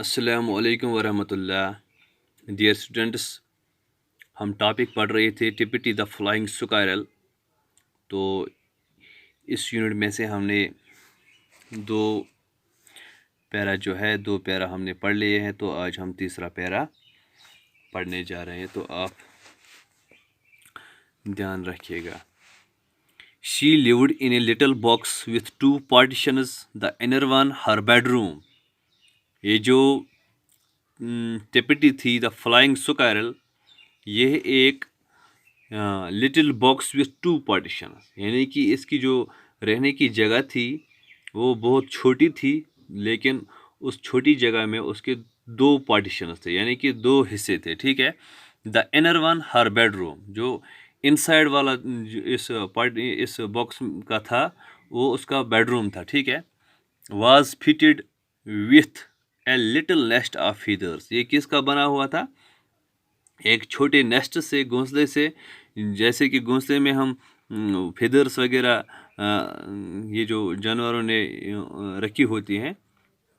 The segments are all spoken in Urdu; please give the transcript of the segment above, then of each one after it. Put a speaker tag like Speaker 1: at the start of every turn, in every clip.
Speaker 1: السلام علیکم ورحمۃ اللہ۔ ڈیئر اسٹوڈنٹس، ہم ٹاپک پڑھ رہے تھے ٹپٹی دا فلائنگ سکائرل۔ تو اس یونٹ میں سے ہم نے دو پیرا ہم نے پڑھ لیے ہیں، تو آج ہم تیسرا پیرا پڑھنے جا رہے ہیں، تو آپ دھیان رکھیے گا۔ She lived in a little box with two partitions, the inner one her bedroom۔ یہ جو ٹپٹی تھی دا فلائنگ سکائرل، یہ ایک little box with two partitions, یعنی کہ اس کی جو رہنے کی جگہ تھی وہ بہت چھوٹی تھی، لیکن اس چھوٹی جگہ میں اس کے دو پارٹیشنز تھے، یعنی کہ دو حصے تھے، ٹھیک ہے۔ The inner one her bedroom, جو انسائڈ والا اس باکس کا تھا وہ اس کا بیڈ روم تھا، ٹھیک ہے۔ Was fitted with a little nest of feathers, یہ کس کا بنا ہوا تھا؟ ایک چھوٹے نیسٹ سے، گھونسلے سے، جیسے کہ گھونسلے میں ہم فیدرس وغیرہ یہ جو جانوروں نے رکھی ہوتی ہیں،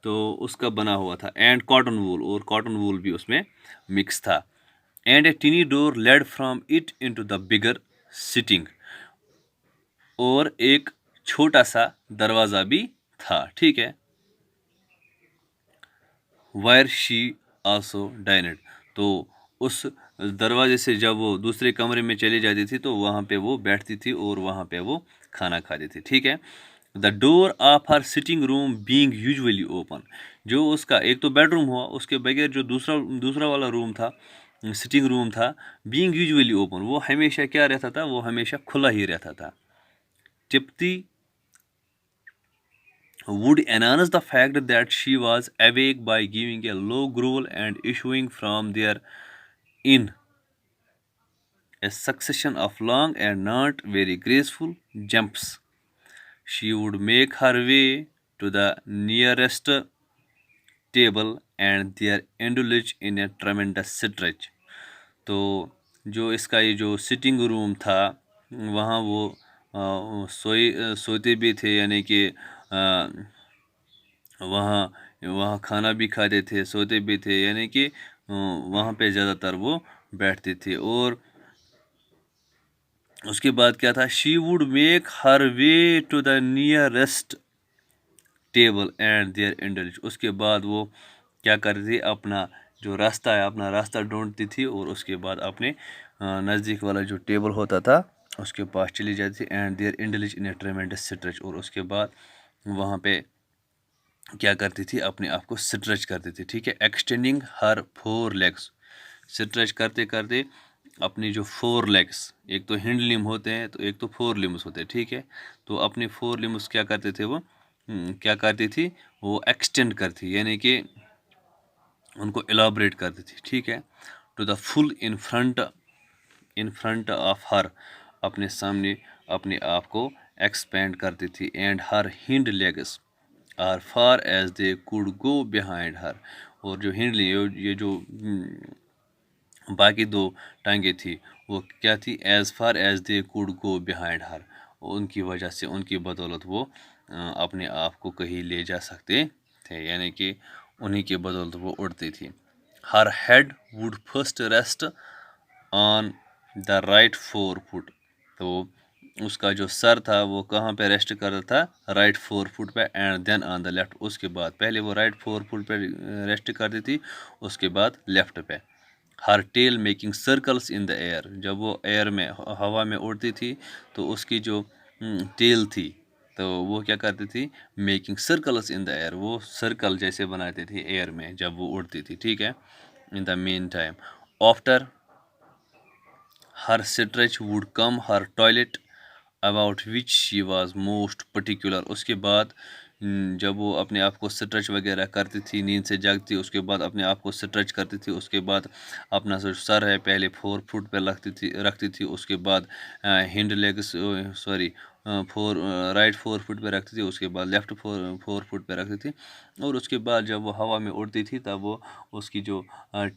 Speaker 1: تو اس کا بنا ہوا تھا۔ اینڈ کاٹن وول، اور کاٹن وول بھی اس میں مکس تھا۔ And a tiny door lead from it into the bigger sitting, اور ایک چھوٹا سا دروازہ بھی تھا، ٹھیک ہے۔ وائر شی آلسو ڈائنڈ، تو اس دروازے سے جب وہ دوسرے کمرے میں چلی جاتی تھی تو وہاں پہ وہ بیٹھتی تھی اور وہاں پہ وہ کھانا کھاتی تھی، ٹھیک ہے۔ The door of her sitting room being usually open, جو اس کا ایک تو بیڈ روم ہوا، اس کے بغیر جو دوسرا والا روم تھا، سٹنگ روم تھا، بینگ یوزولی اوپن، وہ ہمیشہ کیا رہتا تھا؟ وہ ہمیشہ کھلا ہی رہتا تھا۔ ٹپتی would announce the fact that she was awake by giving a low growl and issuing from there in a succession of long and not very graceful jumps. She would make her way to the nearest table and there indulge in a tremendous stretch. تو جو اس کا یہ جو سٹنگ روم تھا، وہاں وہ سوتے بھی تھے، یعنی کہ وہاں کھانا بھی کھاتے تھے، سوتے بھی تھے، یعنی کہ وہاں پہ زیادہ تر وہ بیٹھتے تھے۔ اور اس کے بعد کیا تھا؟ She would make her way to the nearest table and there indulge, اس کے بعد وہ کیا کرتی تھی؟ اپنا جو راستہ ہے، اپنا راستہ ڈھونڈتی تھی، اور اس کے بعد اپنے نزدیک والا جو ٹیبل ہوتا تھا اس کے پاس چلی جاتی تھی۔ And there indulge in a tremendous stretch, اور اس کے بعد وہاں پہ کیا کرتی تھی؟ اپنے آپ کو اسٹریچ کرتی تھی، ٹھیک ہے۔ ایکسٹینڈنگ ہر 4 لیگس، اسٹریچ کرتے کرتے اپنی جو 4 لیگس، ایک تو ہینڈ لم ہوتے ہیں، تو ایک تو 4 لمس ہوتے ہیں، ٹھیک ہے۔ تو اپنے 4 لمس کیا کرتے تھے؟ وہ کیا کرتی تھی؟ وہ ایکسٹینڈ کرتی، یعنی کہ ان کو الابریٹ کرتی تھی، ٹھیک ہے۔ To the full in front of her, اپنے سامنے اپنے آپ کو ایکسپینڈ کرتی تھی۔ And her hind legs are far as they could go behind her, اور جو ہینڈ یہ جو باقی 2 ٹانگیں تھی وہ کیا تھی؟ As far as they could go behind her, ان کی وجہ سے، ان کی بدولت وہ اپنے آپ کو کہیں لے جا سکتے تھے، یعنی کہ انہی کی بدولت وہ اڑتی تھی۔ Her head would first rest on the right 4 foot, تو اس کا جو سر تھا وہ کہاں پہ ریسٹ کرتا تھا؟ رائٹ 4 فٹ پہ، and then on the left, اس کے بعد پہلے وہ رائٹ 4 فٹ پہ ریسٹ کرتی تھی، اس کے بعد لیفٹ پہ۔ ہر ٹیل میکنگ سرکلس ان دا ایئر، جب وہ ایئر میں، ہوا میں اڑتی تھی تو اس کی جو ٹیل تھی تو وہ کیا کرتی تھی؟ میکنگ سرکلس ان دا ایئر، وہ سرکل جیسے بناتی تھی ایئر میں جب وہ اڑتی تھی، ٹھیک ہے۔ In the meantime after her stretch would come her toilet about which she was most particular, اس کے بعد جب وہ اپنے آپ کو اسٹریچ وغیرہ کرتی تھی، نیند سے جاگتی، اس کے بعد اپنے آپ کو اسٹریچ کرتی تھی، اس کے بعد اپنا جو سر ہے پہلے 4 فٹ پہ رکھتی تھی، اس کے بعد ہینڈ لیگس رائٹ 4 فٹ پہ رکھتی تھی، اس کے بعد لیفٹ 4 فٹ پہ رکھتی تھی، اور اس کے بعد جب وہ ہوا میں اڑتی تھی تب وہ اس کی جو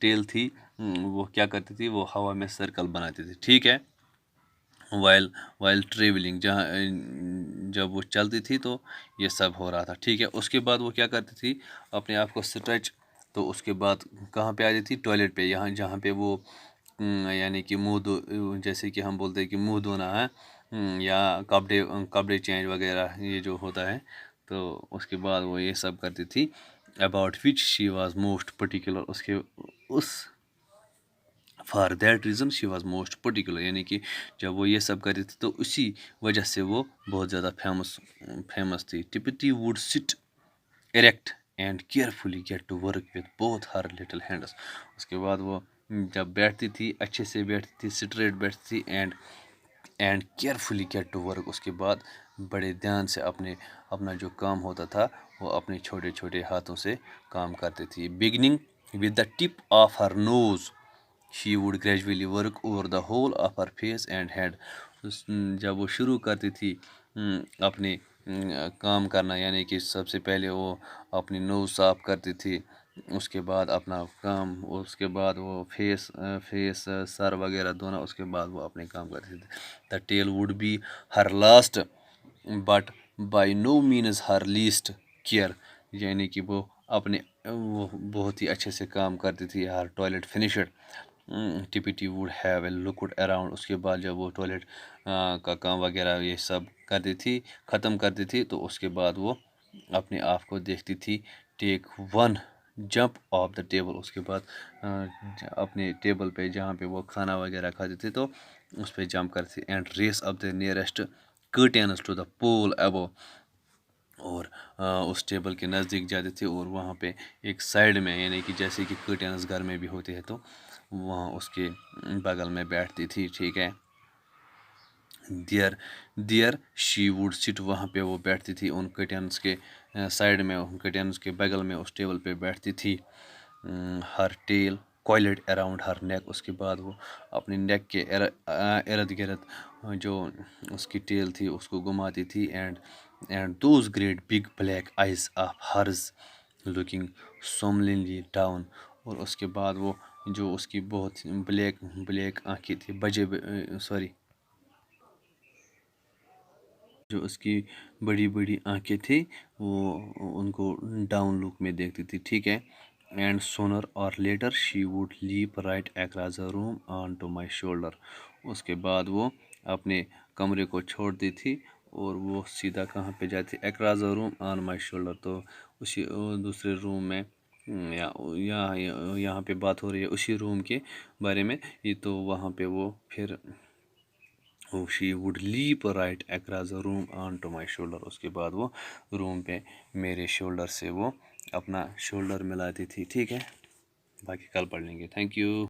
Speaker 1: ٹیل تھی وہ کیا کرتی تھی؟ وہ ہوا میں سرکل بناتی تھی، ٹھیک ہے۔ وائل ٹریولنگ، جب وہ چلتی تھی تو یہ سب ہو رہا تھا، ٹھیک ہے۔ اس کے بعد وہ کیا کرتی تھی؟ اپنے آپ کو اسٹریچ تو اس کے بعد کہاں پہ آتی تھی؟ ٹوائلٹ پہ، یہاں جہاں پہ وہ یعنی کہ منہ دو، جیسے کہ ہم بولتے ہیں کہ منہ دھونا ہے یا کپڑے چینج وغیرہ یہ جو ہوتا ہے، تو اس کے بعد وہ یہ سب کرتی تھی. About which she was most particular, اس for that reason she was most particular, یعنی کہ جب وہ یہ سب کرتی تھی تو اسی وجہ سے وہ بہت زیادہ فیمس تھی. Tiptie would sit erect and carefully get to work with both her little hands. اس کے بعد وہ جب بیٹھتی تھی اچھے سے بیٹھتی تھی، اسٹریٹ بیٹھتی تھی، and carefully get to work, اس کے بعد بڑے دھیان سے اپنا جو کام ہوتا تھا وہ اپنے چھوٹے چھوٹے ہاتھوں سے کام کرتی تھی. Beginning with the tip of her nose she would gradually work over the whole of her face and head. جب وہ شروع کرتی تھی اپنے کام کرنا، یعنی کہ سب سے پہلے وہ اپنی نوز صاف کرتی تھی، اس کے بعد اپنا کام، اس کے بعد وہ فیس سر وغیرہ دھونا، اس کے بعد وہ اپنے کام کرتی تھی. The tail would be her last but by no means her least care, یعنی کہ وہ بہت ہی اچھے سے کام کرتی تھی. Her toilet finished Tiptie would have a looked around, اس کے بعد جب وہ ٹوائلٹ کا کام وغیرہ یہ سب کرتی تھی، ختم کرتی تھی، تو اس کے بعد وہ اپنے آپ کو دیکھتی تھی. Take one jump off the table, اس کے بعد اپنے ٹیبل پہ جہاں پہ وہ کھانا وغیرہ کھاتی تھی تو اس پہ جمپ کرتی. And race up the nearest curtains to the pole above, اور اس ٹیبل کے نزدیک جاتی تھی اور وہاں پہ ایک سائڈ میں، یعنی کہ جیسے کہ کرٹینس گھر میں بھی ہوتے ہیں تو وہاں اس کے بغل میں بیٹھتی تھی. ٹھیک ہے. دیئر شی ووڈ سٹ، وہاں پہ وہ بیٹھتی تھی ان کرٹینس کے سائڈ میں، ان کرٹینس کے بغل میں اس ٹیبل پہ بیٹھتی تھی. ہر ٹیل کوائلڈ اراؤنڈ ہر نیک، اس کے بعد وہ اپنے نیک کے ارد گرد جو اس کی ٹیل تھی اس کو گھماتی تھی. And those great big black eyes of hers looking solemnly down, اور اس کے بعد وہ جو اس کی بہت بلیک آنکھیں تھی، جو اس کی بڑی بڑی آنکھیں تھیں وہ ان کو ڈاؤن لک میں دیکھتی تھی. ٹھیک ہے. And sooner or later she would leap right across the room on to my shoulder, اس کے بعد وہ اپنے کمرے کو چھوڑتی تھی اور وہ سیدھا کہاں پہ جاتی؟ Across the room on my shoulder, تو اسی دوسرے روم میں، یہاں پہ بات ہو رہی ہے اسی روم کے بارے میں، یہ تو وہاں پہ وہ پھر she would leap right across the room on to my shoulder, اس کے بعد وہ روم پہ میرے شولڈر سے وہ اپنا شولڈر ملاتی تھی. ٹھیک ہے. باقی کل پڑھ لیں گے. Thank you.